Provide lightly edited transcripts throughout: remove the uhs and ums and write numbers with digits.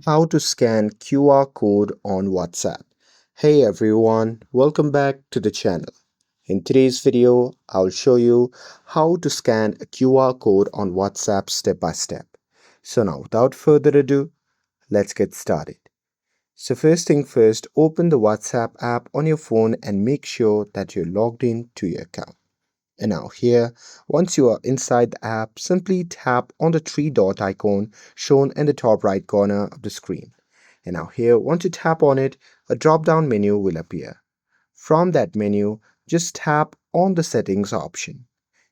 How to scan QR code on WhatsApp. Hey everyone, welcome back to the channel. In today's video, I'll show you how to scan a QR code on WhatsApp step by step. So now without further ado, let's get started. So first thing first, open the WhatsApp app on your phone and make sure that you're logged in to your account. And now here, once you are inside the app, simply tap on the three dot icon shown in the top right corner of the screen. And now here, once you tap on it, a drop-down menu will appear. From that menu, just tap on the settings option.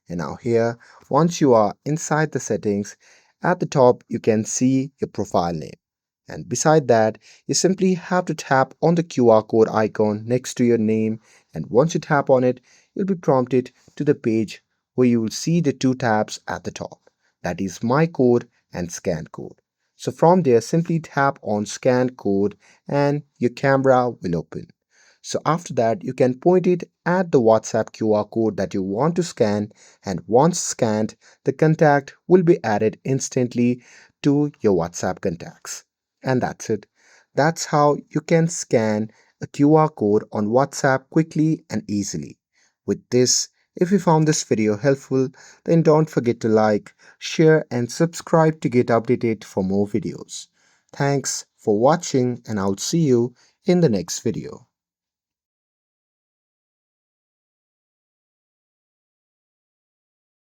And now here, once you are inside the settings, at the top you can see your profile name. And beside that, you simply have to tap on the QR code icon next to your name. And once you tap on it, you'll be prompted to the page where you will see the two tabs at the top. That is My Code and Scan Code. So from there, simply tap on Scan Code and your camera will open. So after that, you can point it at the WhatsApp QR code that you want to scan, and once scanned, the contact will be added instantly to your WhatsApp contacts. And that's it. That's how you can scan a QR code on WhatsApp quickly and easily. With this, if you found this video helpful, then don't forget to like, share, and subscribe to get updated for more videos. Thanks for watching, and I'll see you in the next video.